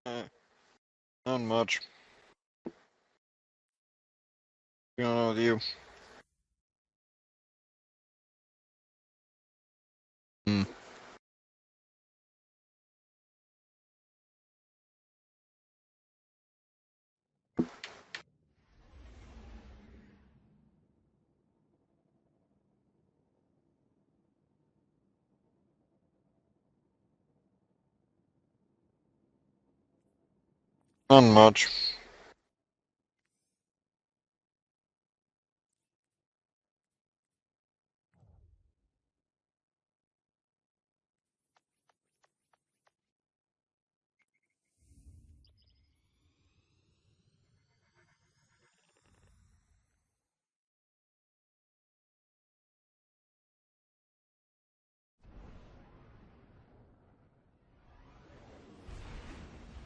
Not much. What's going on with you? Hmm. Not much.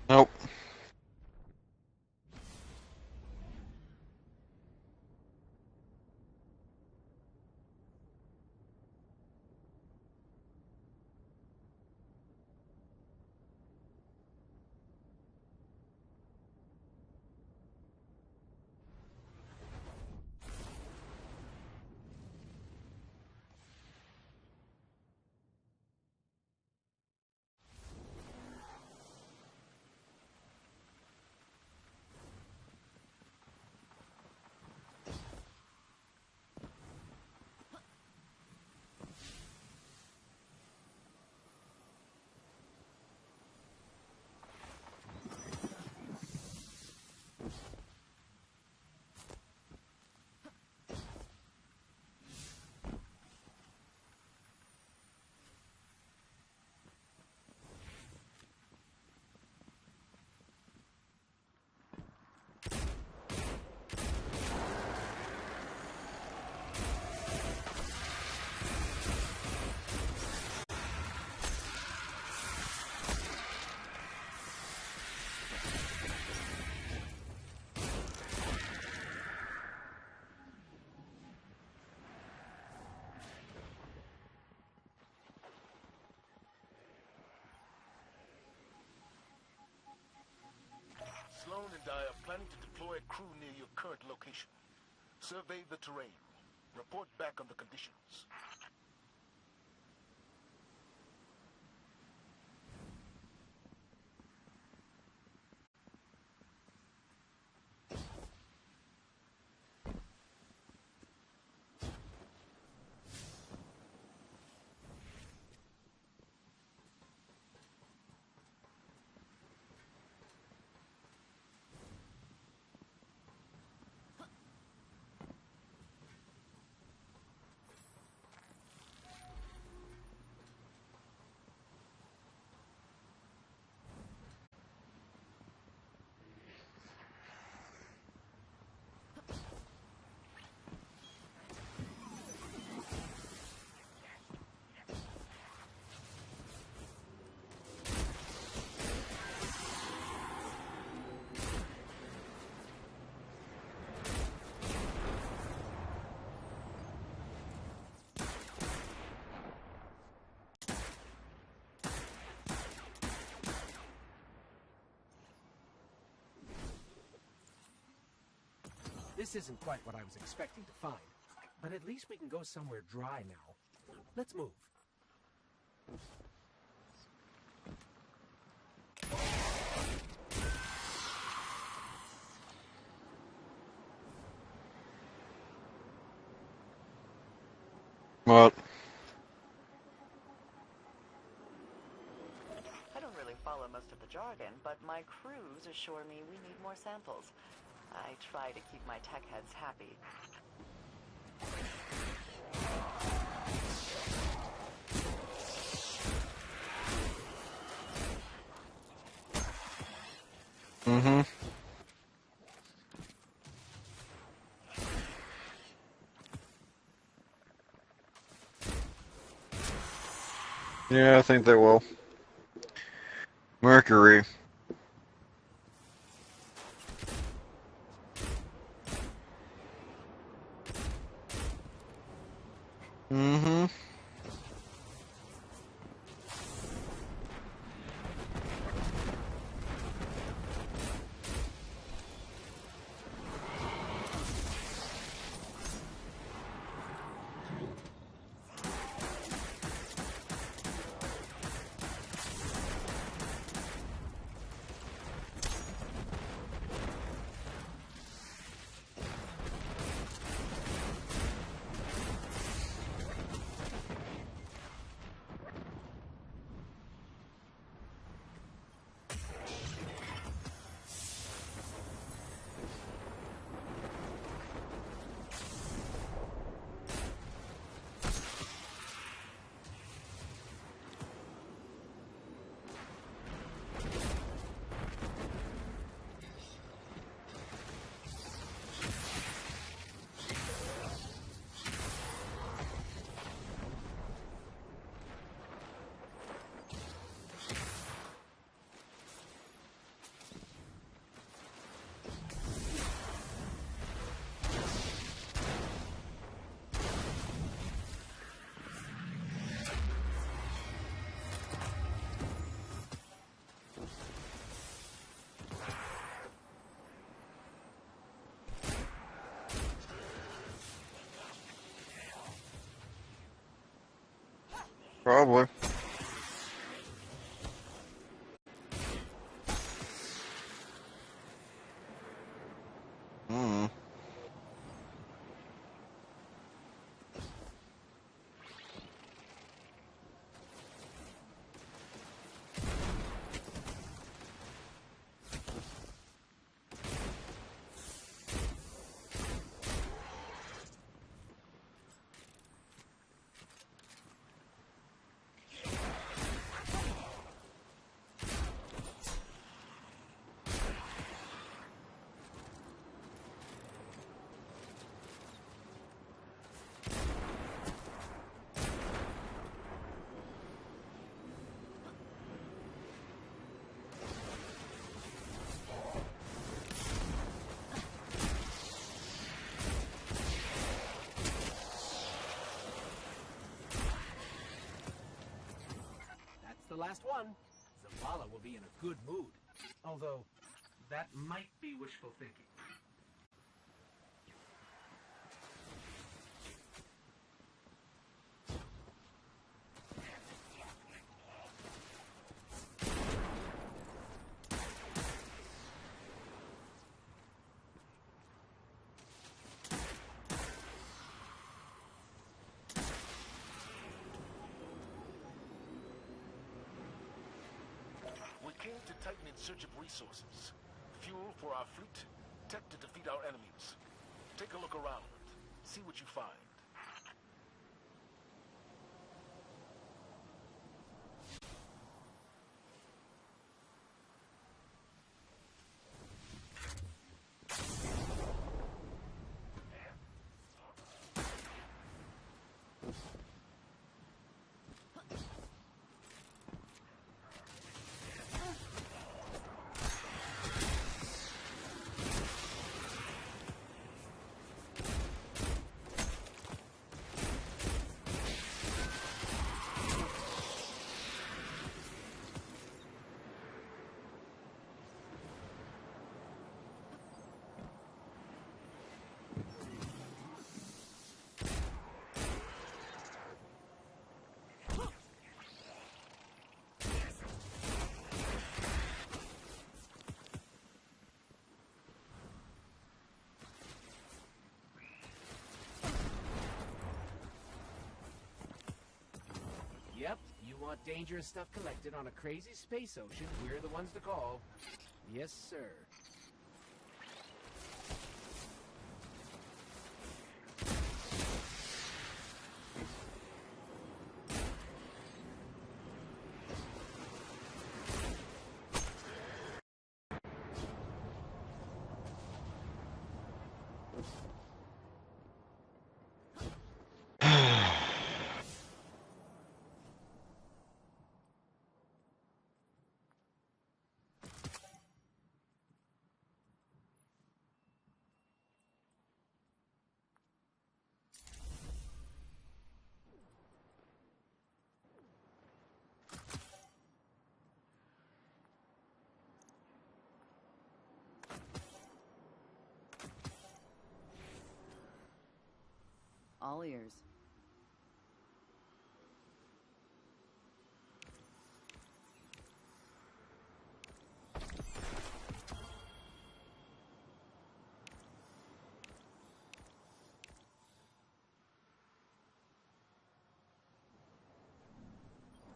Nope. Sloan and I are planning to deploy a crew near your current location. Survey the terrain. Report back on the conditions. This isn't quite what I was expecting to find, but at least we can go somewhere dry now. Let's move. What? I don't really follow most of the jargon, but my crews assure me we need more samples. I try to keep my tech heads happy. Mm-hmm. Yeah, I think they will. Mercury. Mm-hmm. Probably. Hmm. That's the last one. Zavala will be in a good mood. Although, that might be wishful thinking. We came to Titan in search of resources. Fuel for our fleet, tech to defeat our enemies. Take a look around. See what you find. Yep, you want dangerous stuff collected on a crazy space ocean, we're the ones to call. Yes, sir. All ears.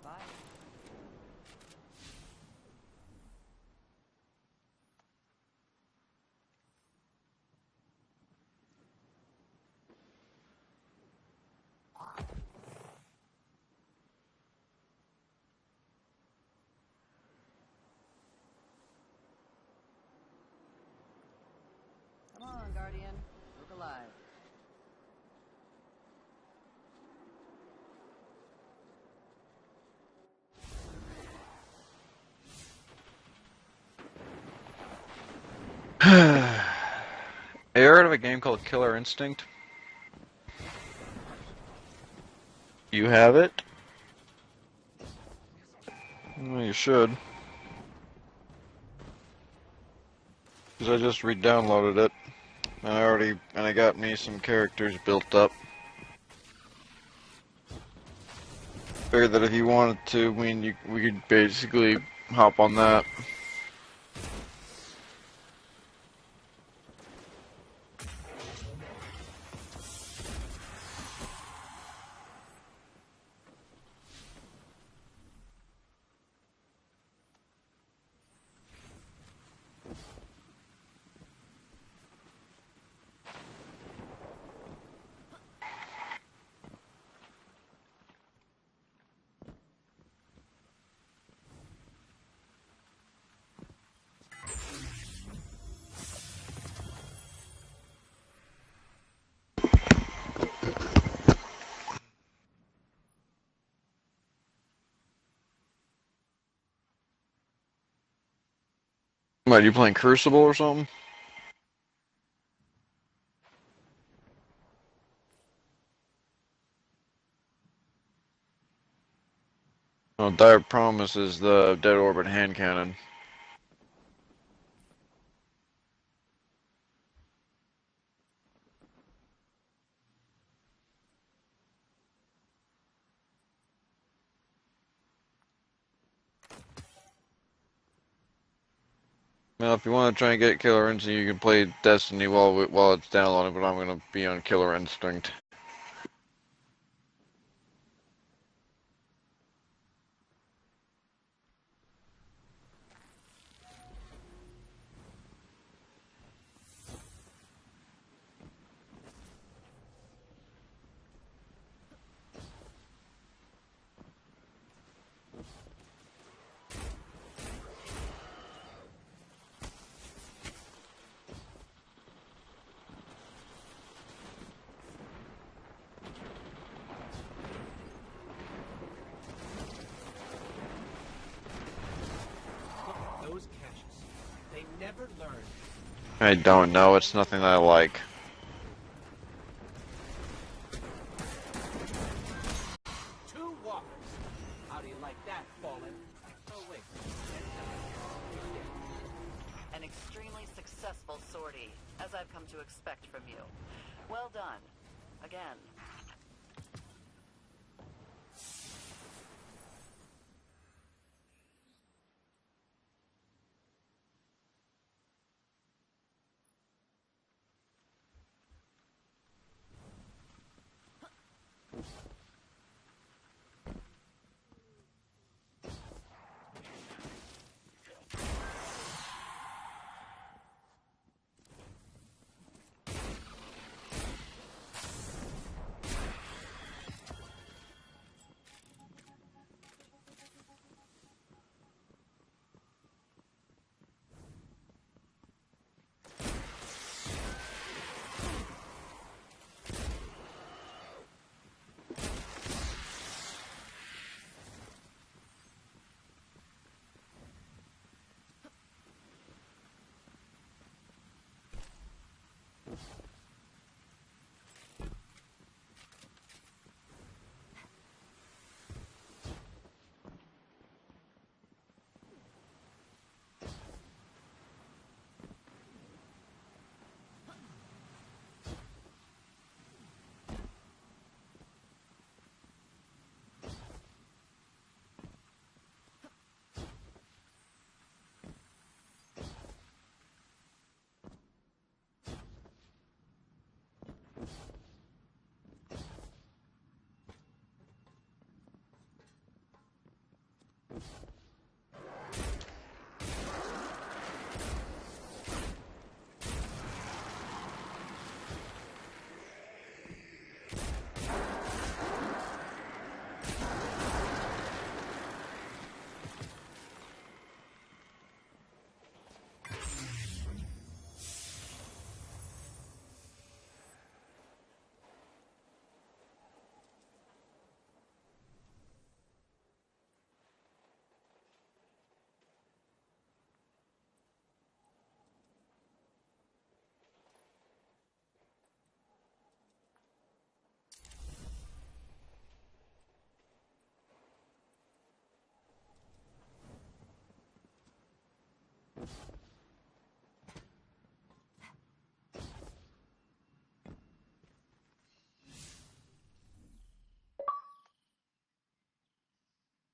Bye. Come on, Guardian. Look alive. You heard of a game called Killer Instinct? You have it? Well, you should. Because I just re-downloaded it. And I got me some characters built up. Figured that if you wanted to, we could basically hop on that. What, you playing Crucible or something? Oh, Dire Promise is the Dead Orbit hand cannon. Well, if you want to try and get Killer Instinct, you can play Destiny while it's downloading, but I'm gonna be on Killer Instinct. Look, those caches. They never learn. I don't know, it's nothing that I like. Two walkers. How do you like that, Fallen? Oh, wait. An extremely successful sortie, as I've come to expect from you. Well done. Again.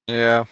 Yeah.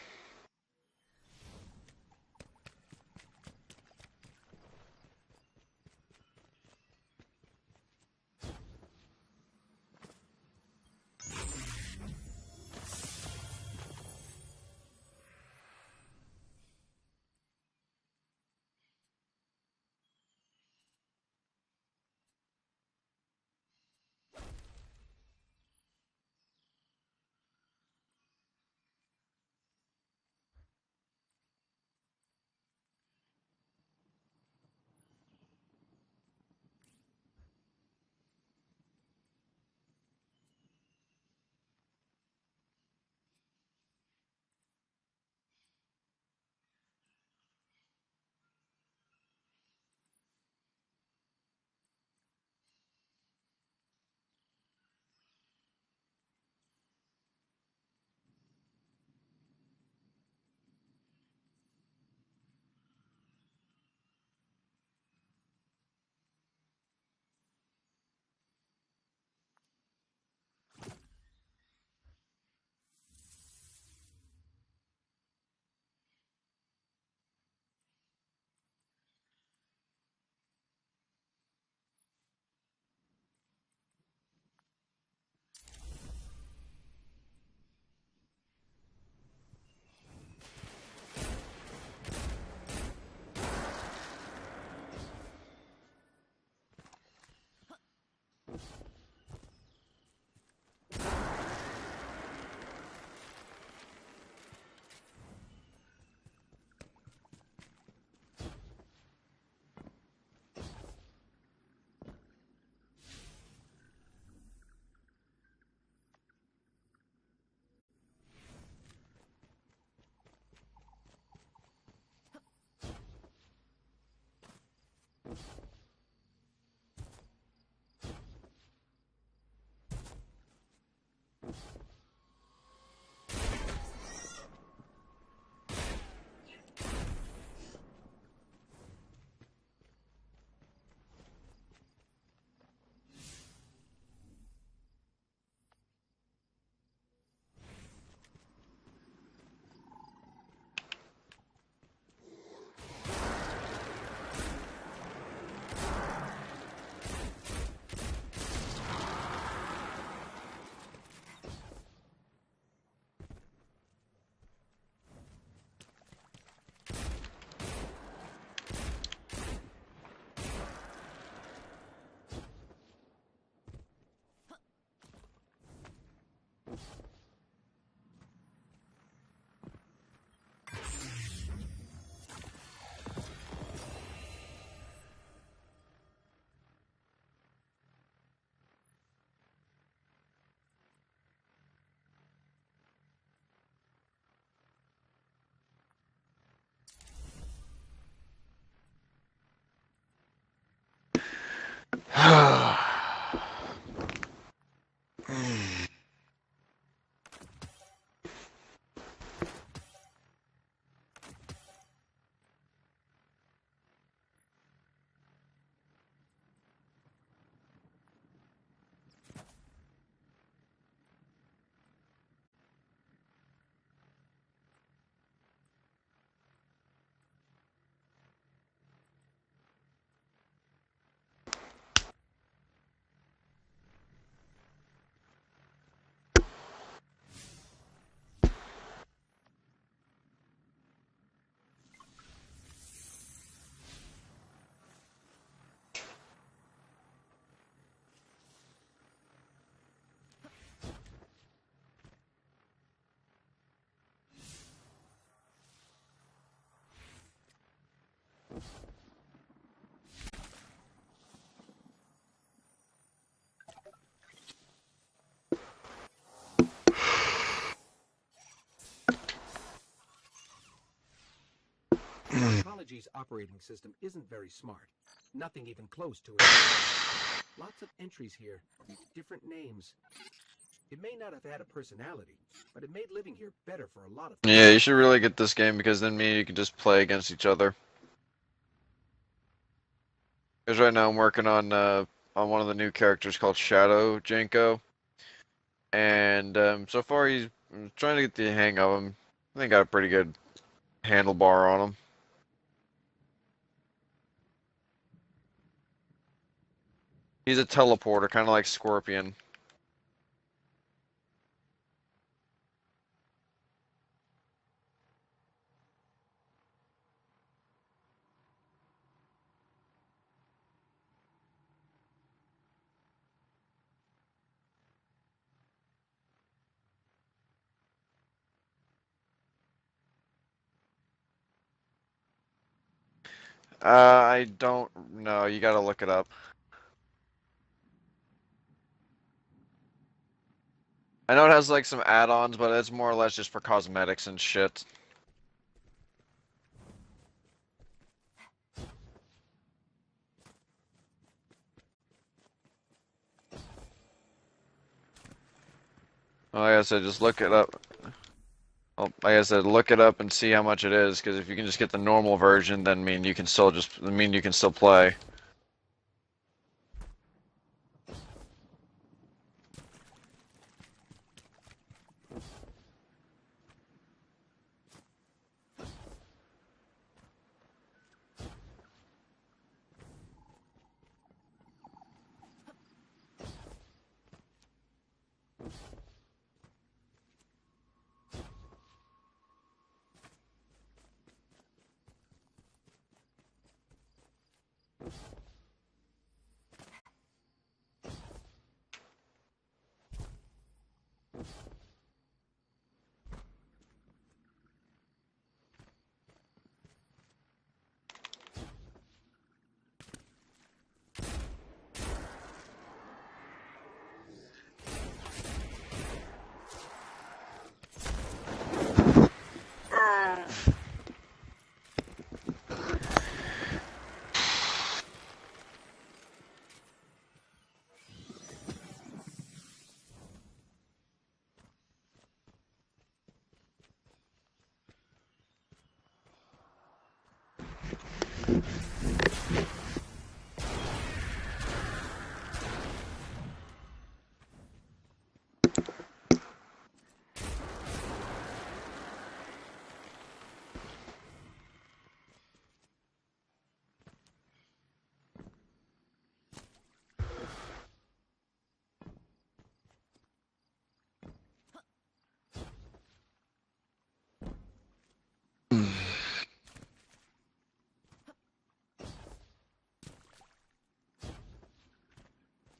Ecology's operating system isn't very smart. Nothing even close to it. Lots of entries here, different names. It may not have had a personality, but it made living here better for a lot of people. Yeah, you should really get this game because then me and you can just play against each other. Because right now I'm working on one of the new characters called Shadow Janko, and so far he's I'm trying to get the hang of him. I think got a pretty good handlebar on him. He's a teleporter, kind of like Scorpion. I don't know. You gotta look it up. I know it has like some add-ons, but it's more or less just for cosmetics and shit. Like I said, just look it up. Well, like I said, look it up and see how much it is, because if you can just get the normal version, then you can still play.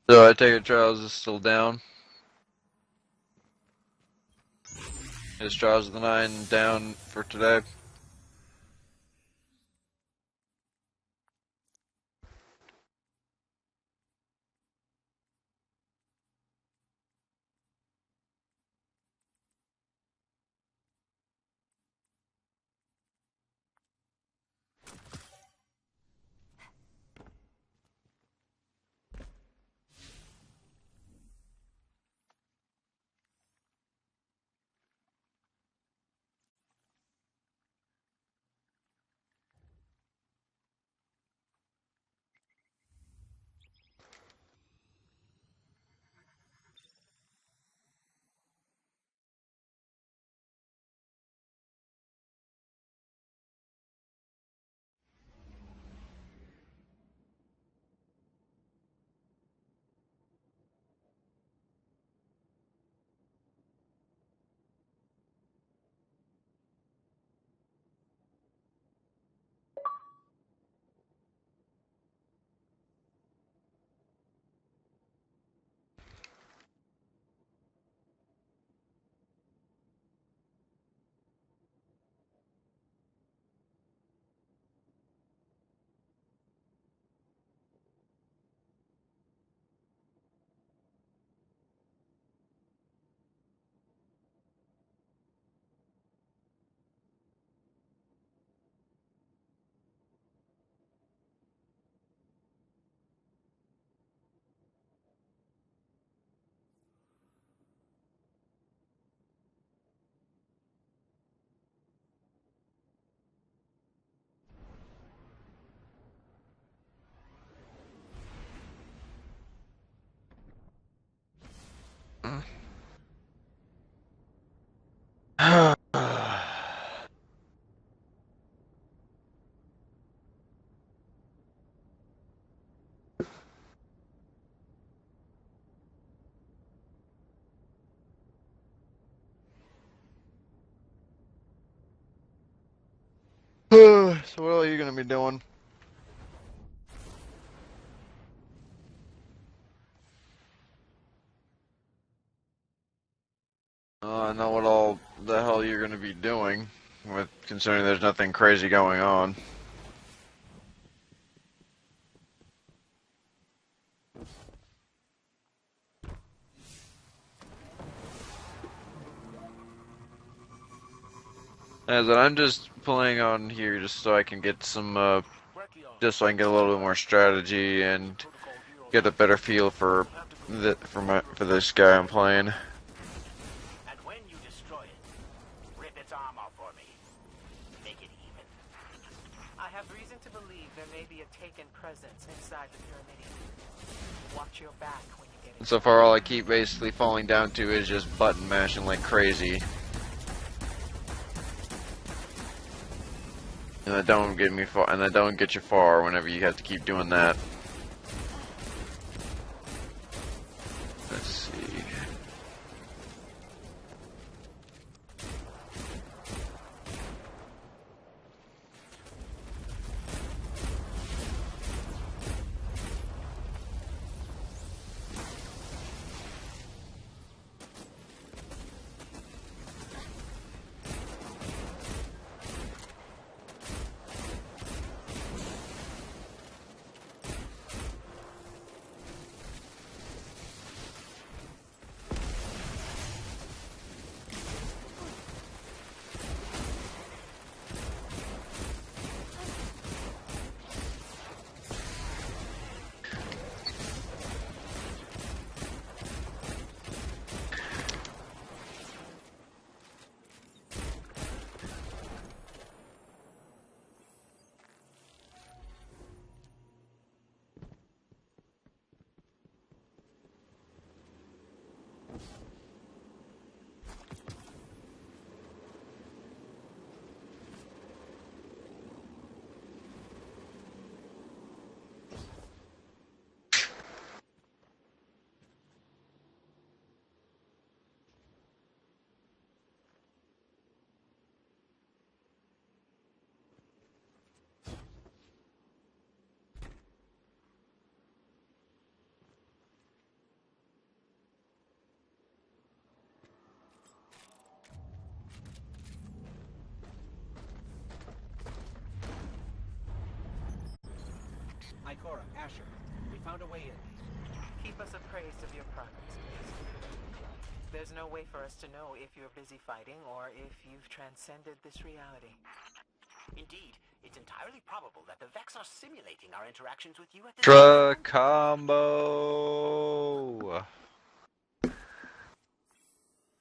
So I take it Trials is still down. Is Trials of the Nine down for today? So what are you gonna be doing? I know what all the hell you're gonna be doing, with considering there's nothing crazy going on. As that I'm just playing on here just so I can get some, just so I can get a little bit more strategy and get a better feel for for this guy I'm playing. And when you destroy it, rip its arm off for me. Make it even. I have reason to believe there may be a taken presence inside the Pyramidion. Watch your back when you get in. So far, all I keep basically falling down to is just button mashing like crazy. And that don't get me far, and that don't get you far whenever you have to keep doing that. Let's see. Ikora, Asher, we found a way in. Keep us appraised of your progress, please. There's no way for us to know if you're busy fighting or if you've transcended this reality. Indeed, it's entirely probable that the Vex are simulating our interactions with you at this Ultra combo.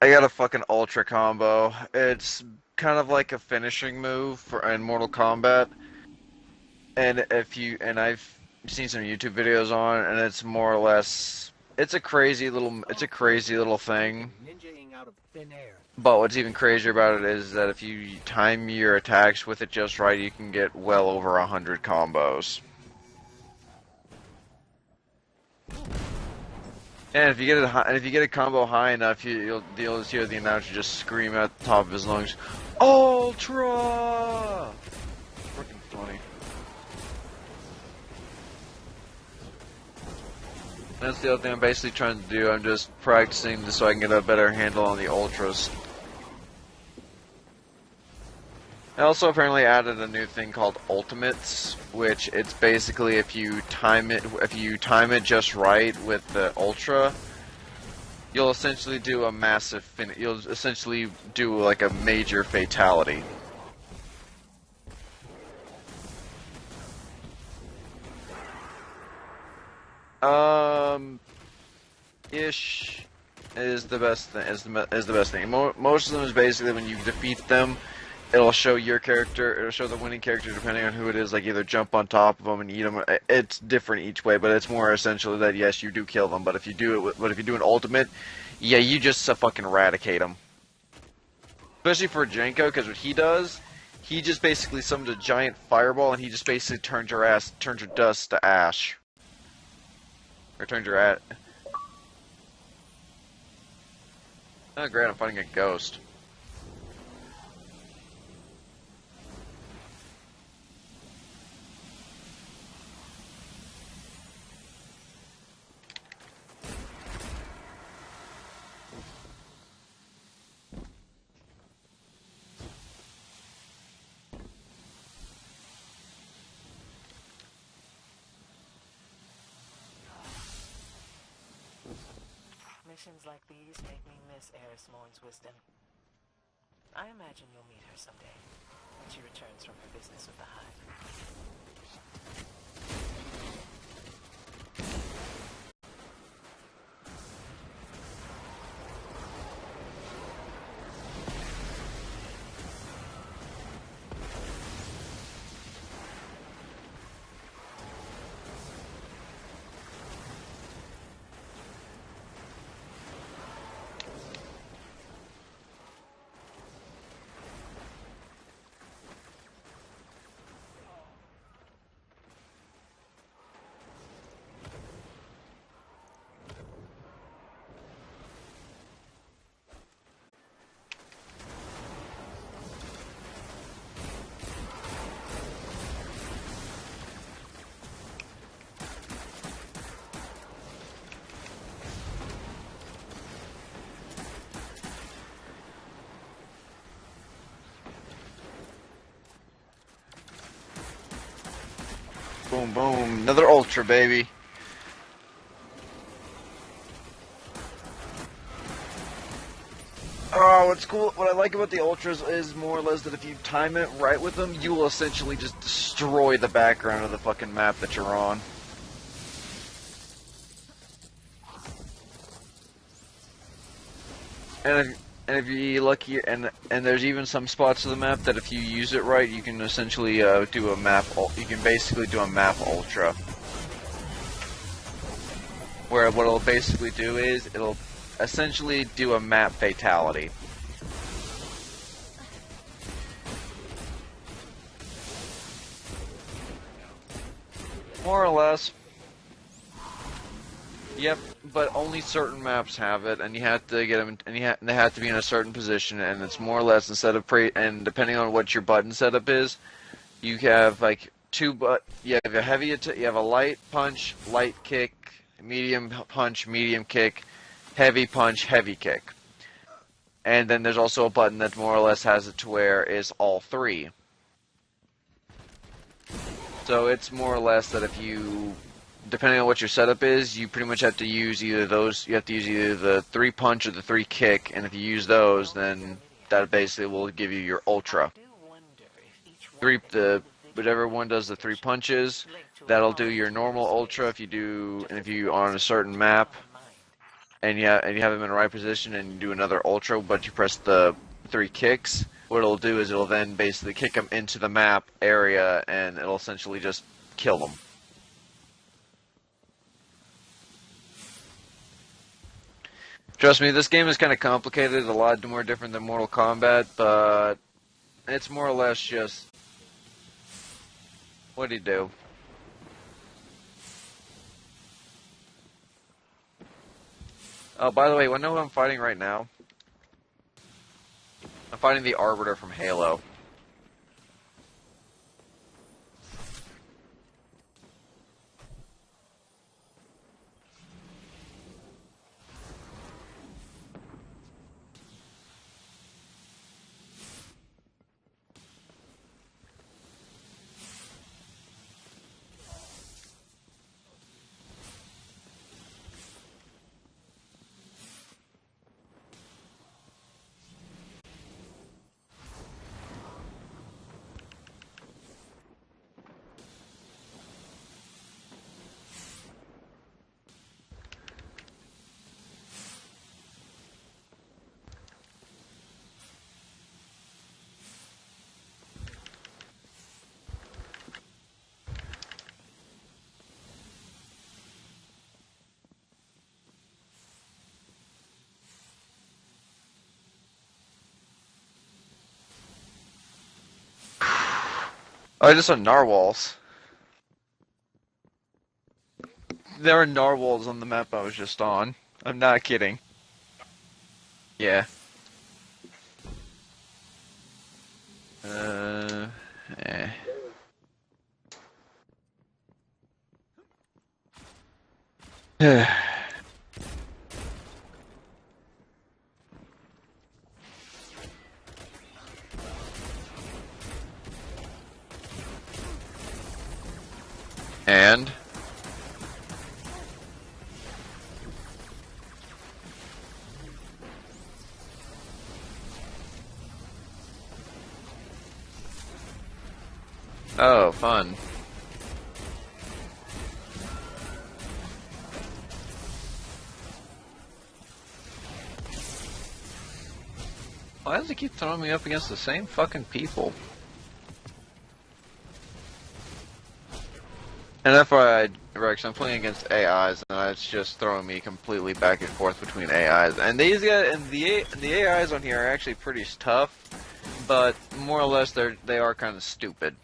I got a fucking ultra combo. It's kind of like a finishing move for in Mortal Kombat. And I've seen some YouTube videos on, and it's more or less, it's a crazy little thing. Ninjaing out of thin air. But what's even crazier about it is that if you time your attacks with it just right, you can get well over 100 combos. And if you get a combo high enough, you'll just hear the announcer just scream at the top of his lungs, "Ultra!" Freaking funny. That's the other thing I'm basically trying to do. I'm just practicing just so I can get a better handle on the ultras. I also apparently added a new thing called ultimates, which it's basically if you time it just right with the ultra, you'll essentially do a massive you'll essentially do like a major fatality. Ish is the best thing. Is the best thing. Most of them is basically when you defeat them, it'll show your character. It'll show the winning character depending on who it is. Like either jump on top of them and eat them. It's different each way, but it's more essentially that yes, you do kill them. But if you do an ultimate, yeah, you just fucking eradicate them. Especially for Janko, because what he does, he just basically summons a giant fireball and he just basically turns your dust to ash. Or turns your Oh great, I'm fighting a ghost. Missions like these make me miss Eris Morn's wisdom. I imagine you'll meet her someday, when she returns from her business with the Hive. Boom, boom. Another Ultra, baby. Oh, what's cool, what I like about the Ultras is more or less that if you time it right with them, you will essentially just destroy the background of the fucking map that you're on. And if you're lucky, and there's even some spots of the map that if you use it right, you can essentially do a map. You can basically do a map ultra, where what it'll basically do is it'll essentially do a map fatality. More or less. Yep, but only certain maps have it, and you have to get them, and they have to be in a certain position, and it's more or less instead of and depending on what your button setup is, you have like you have a heavy, you have a light punch, light kick, medium punch, medium kick, heavy punch, heavy kick, and then there's also a button that more or less has it to where is all three. So it's more or less that if you, depending on what your setup is, you pretty much have to use either those. You have to use either the 3 punch or the 3 kick, and if you use those, then that basically will give you your ultra. Whichever one does the 3 punches, that'll do your normal ultra. If you are on a certain map, and you have them in the right position, and you do another ultra, but you press the 3 kicks, what it'll do is it'll then basically kick them into the map area, and it'll essentially just kill them. Trust me, this game is kind of complicated, a lot more different than Mortal Kombat, but it's more or less just, what do you do? Oh, by the way, I know who I'm fighting right now? I'm fighting the Arbiter from Halo. Oh, I just saw narwhals. There are narwhals on the map I was just on. I'm not kidding. Yeah. Eh. And Oh, fun. Why does it keep throwing me up against the same fucking people? And FYI, Rex, I'm playing against AIs, and it's just throwing me completely back and forth between AIs. And these guys, and the AIs on here are actually pretty tough, but more or less they are kind of stupid.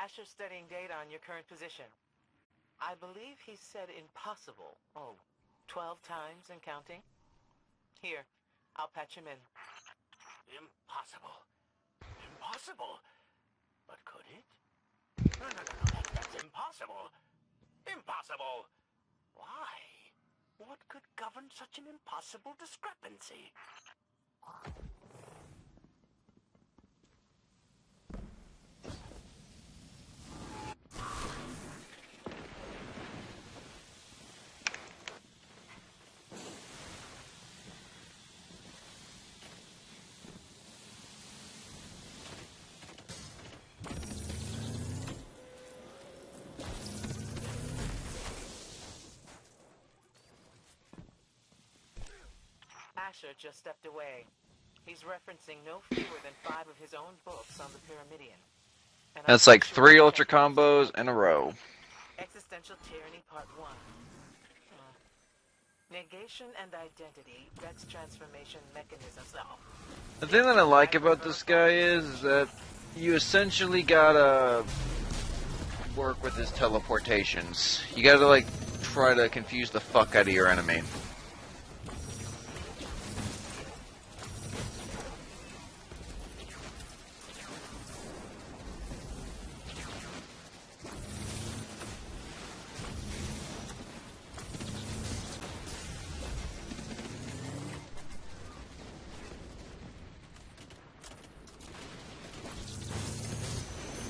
Asher studying data on your current position. I believe he said impossible. Oh, 12 times and counting? Here, I'll patch him in. Impossible. Impossible? But could it? No, that's impossible. Impossible! Why? What could govern such an impossible discrepancy? Asher just stepped away. He's referencing no fewer than 5 of his own books on the Pyramidion. And That's like 3 ultra combos in a row. Existential Tyranny Part 1. Negation and Identity, Vex Transformation Mechanisms. Oh. The thing that I like about this guy is that you essentially gotta work with his teleportations. You gotta, like, try to confuse the fuck out of your enemy.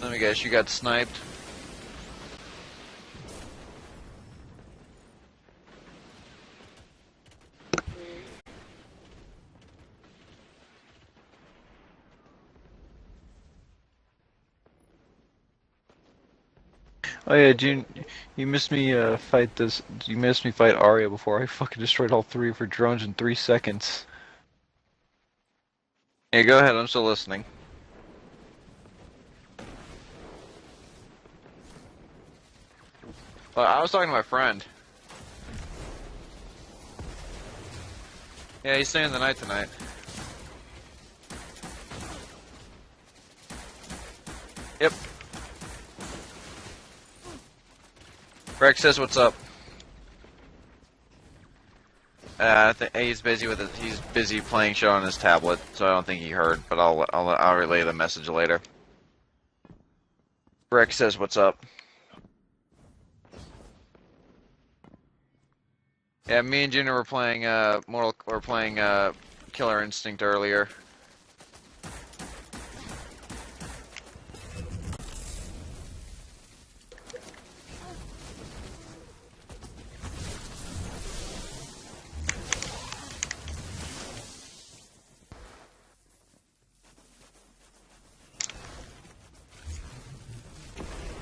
Let me guess, you got sniped? Oh yeah, June, you missed me fight this. You missed me fight Arya before I fucking destroyed all 3 of her drones in 3 seconds. Yeah, go ahead, I'm still listening. Well, I was talking to my friend. Yeah, he's staying the night tonight. Yep. Rex says, "What's up?" I think he's busy with it. He's busy playing shit on his tablet, so I don't think he heard. But I'll relay the message later. Rex says, "What's up?" Yeah, me and Junior were playing Killer Instinct earlier.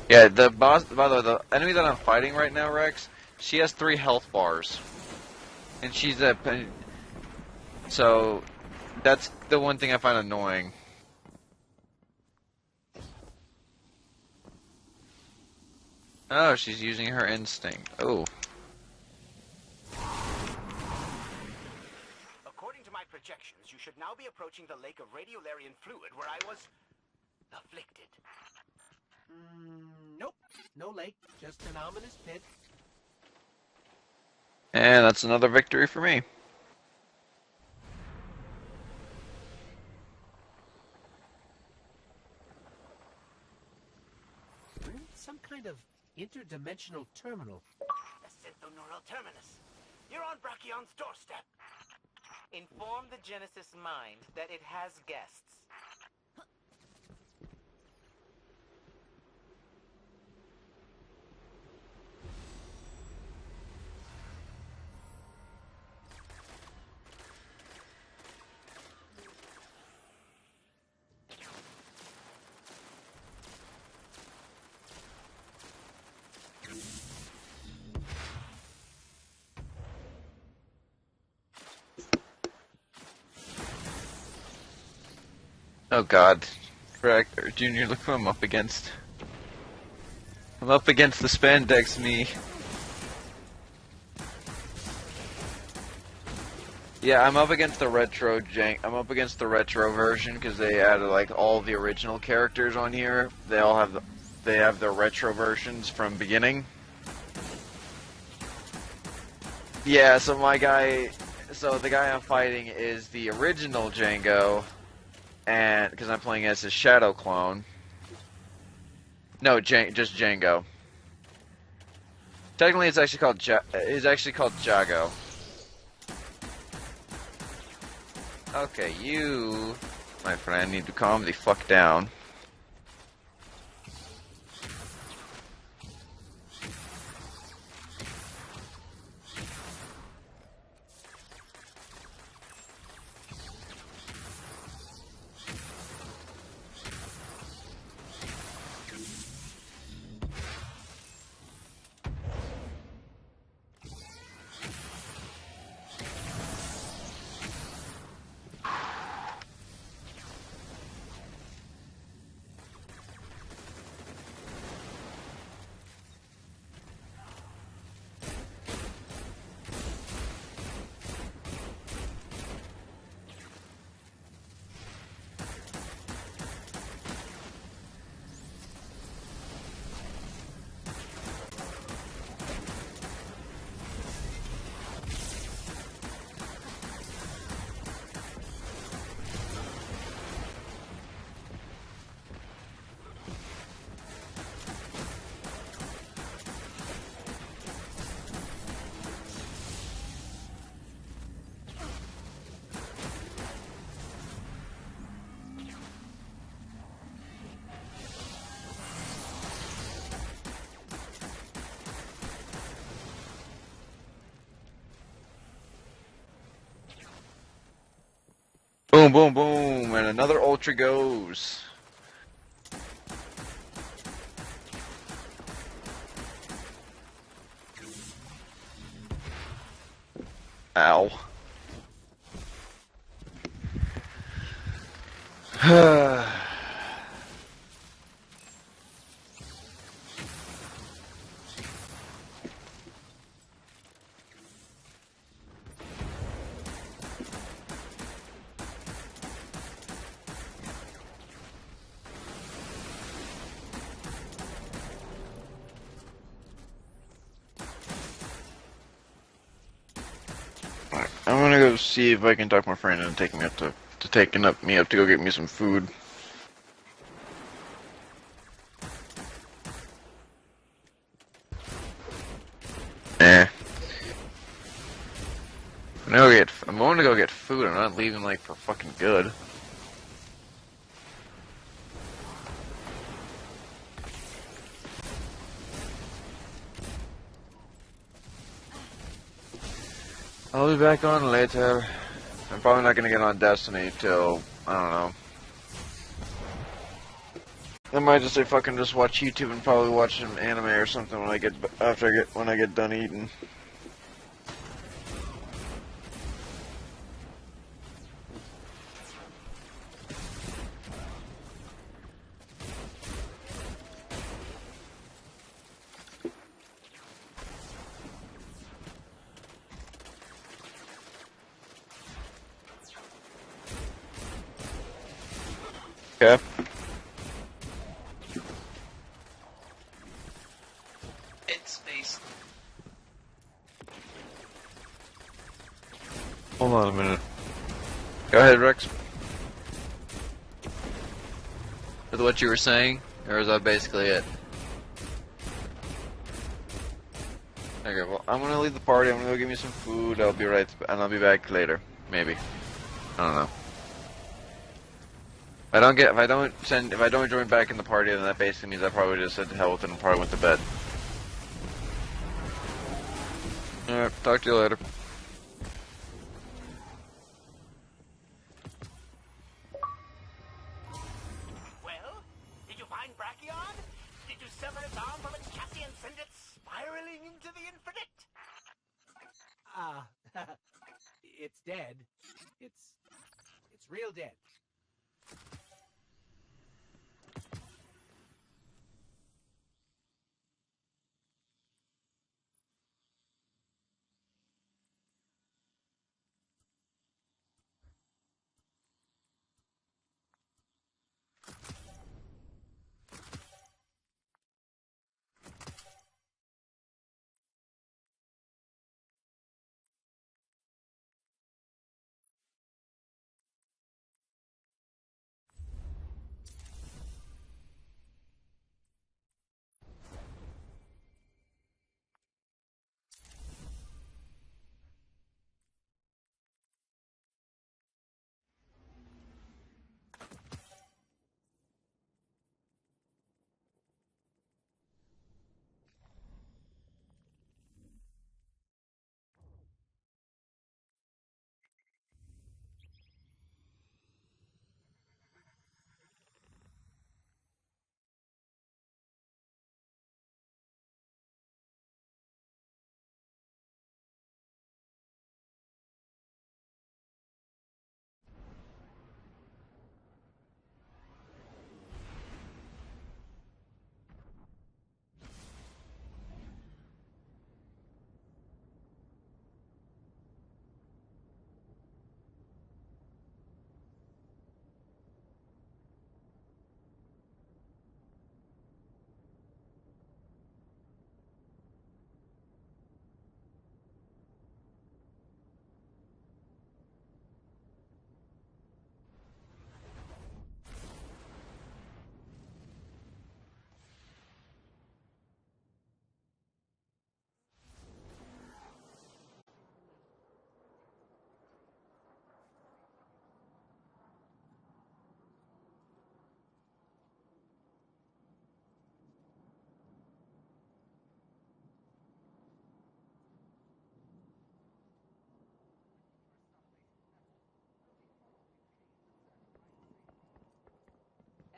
Yeah, the boss. By the way, the enemy that I'm fighting right now, Rex, she has 3 health bars, and she's a. So, that's the one thing I find annoying. Oh, she's using her instinct. Oh. According to my projections, you should now be approaching the lake of radiolarian fluid where I was afflicted. Nope. No lake, just an ominous pit. And that's another victory for me. Some kind of interdimensional terminal. The synthoneural terminus. You're on Brachion's doorstep. Inform the Genesis mind that it has guests. Oh god. Junior, look who I'm up against. I'm up against the spandex me. Yeah, I'm up against the retro I'm up against the retro version because they added like all the original characters on here. They all have they have their retro versions from beginning. Yeah, so the guy I'm fighting is the original Django, and because I'm playing as his shadow clone. No, just Django. Technically, it's actually called Jago. Okay, you, my friend, need to calm the fuck down. Boom, boom, boom, and another Ultra goes. Ow. I'm gonna go see if I can talk my friend into taking me up to go get me some food. Eh. I'm going to go get food. I'm not leaving like for fucking good. I'll be back on later. I'm probably not gonna get on Destiny till, I don't know. I might just say fucking just watch YouTube and probably watch some anime or something when I get done eating. Okay. It's space. Hold on a minute. Go ahead, Rex. With what you were saying, or is that basically it? Okay, well, I'm gonna leave the party. I'm gonna go get me some food. I'll be right, and I'll be back later. Maybe. I don't know. If I don't join back in the party, then that basically means I probably just said to hell with it and probably went to bed. Alright, talk to you later. Well, did you find Brachion? Did you sever its arm from its chassis and send it spiraling into the infinite? It's dead. It's real dead.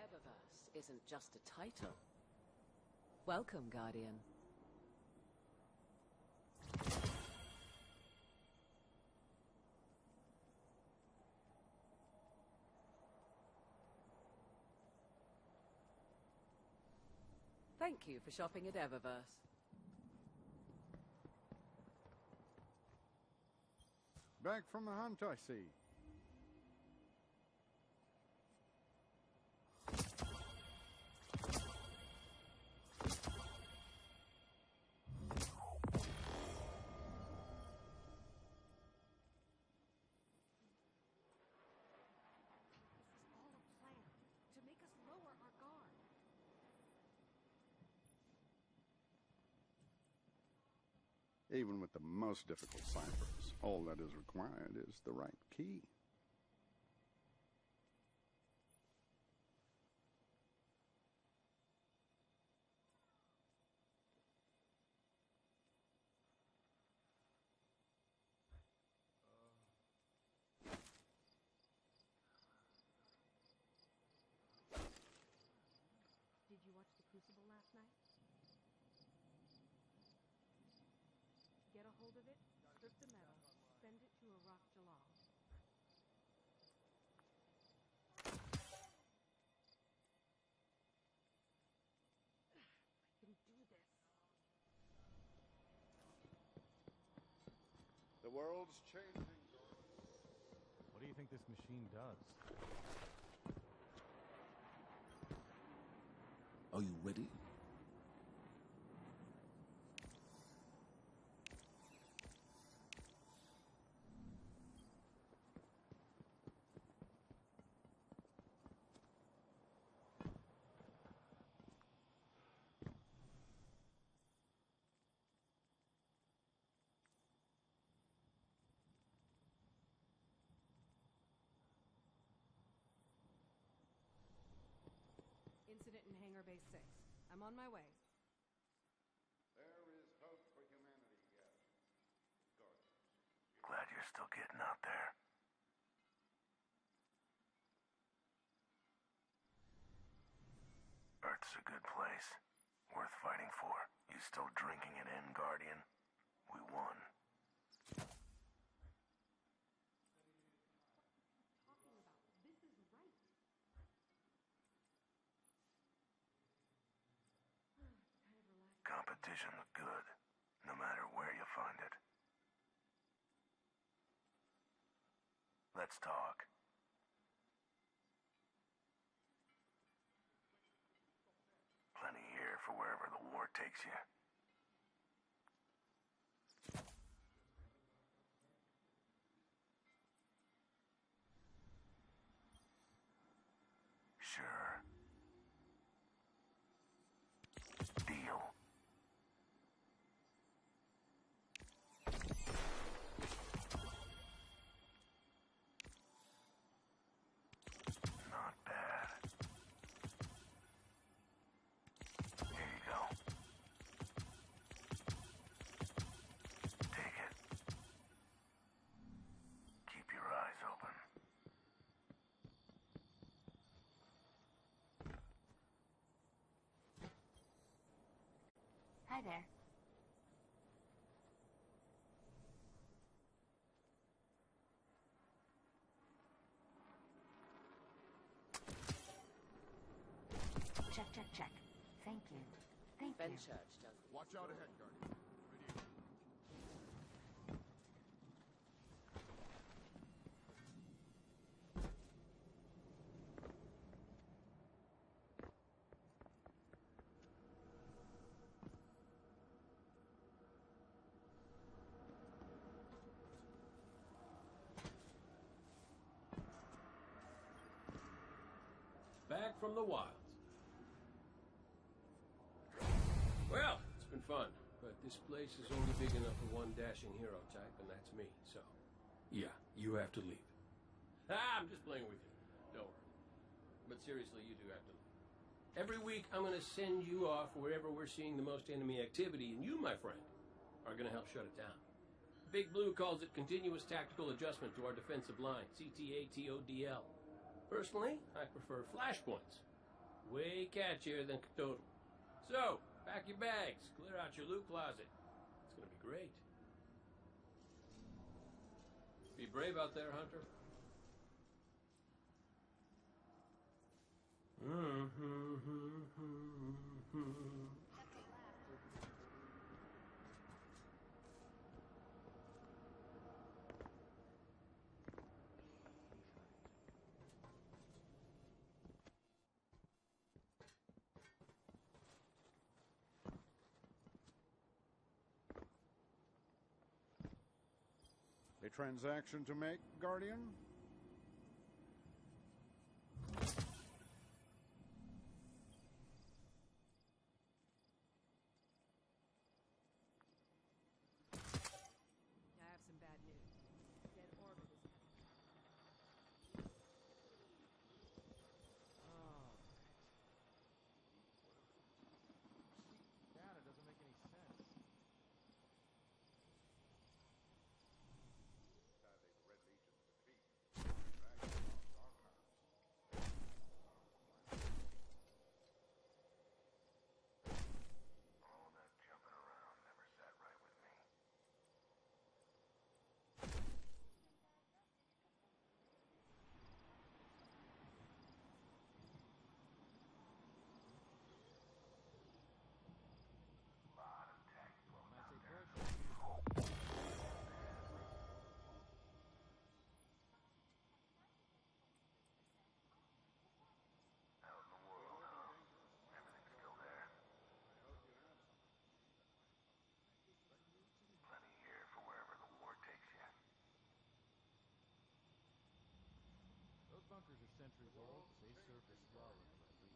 Eververse isn't just a title. Welcome, Guardian. Thank you for shopping at Eververse. Back from the hunt, I see. Even with the most difficult ciphers, all that is required is the right key. Did you watch The Crucible last night? Get a hold of it, strip the metal, send it to Iraq Jalal. I can do this. The world's changing. What do you think this machine does? Are you ready? Incident in Hangar Base 6. I'm on my way. There is hope for humanity yet. Guardians. Glad you're still getting out there. Earth's a good place. Worth fighting for. You still drinking it in, Guardian? We won. Talking about this is right. Kind of relaxed. Competition's good, no matter where you find it. Let's talk. Plenty here for wherever the war takes you. Sure. Deal. Not bad. Here you go. Take it. Keep your eyes open. Hi there. Check, check, check. Thank you. Thank you. Fenchurch does. Watch out ahead, Guardian. Ready. Back from the wilds. Well, it's been fun, but this place is only big enough for one dashing hero type, and that's me, so... Yeah, you have to leave. I'm just playing with you. Don't worry. But seriously, you do have to leave. Every week, I'm going to send you off wherever we're seeing the most enemy activity, and you, my friend, are going to help shut it down. Big Blue calls it Continuous Tactical Adjustment to our defensive line, CTATODL. Personally, I prefer flashpoints. Way catchier than Cthulhu. So, pack your bags, clear out your loot closet. It's gonna be great. Be brave out there, Hunter. A transaction to make, Guardian? I have some bad news. Dead orbit is heading. Oh. Data doesn't make any sense. Red Legion's defeat. bunkers are centuries old, but they surface well if let be.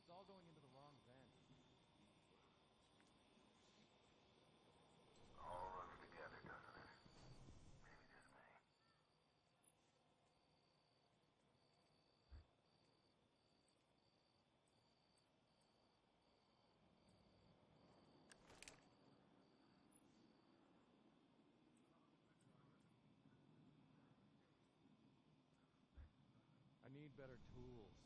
It's all going into the wrong vent. All runs together, doesn't it? Maybe just me. I need better tools.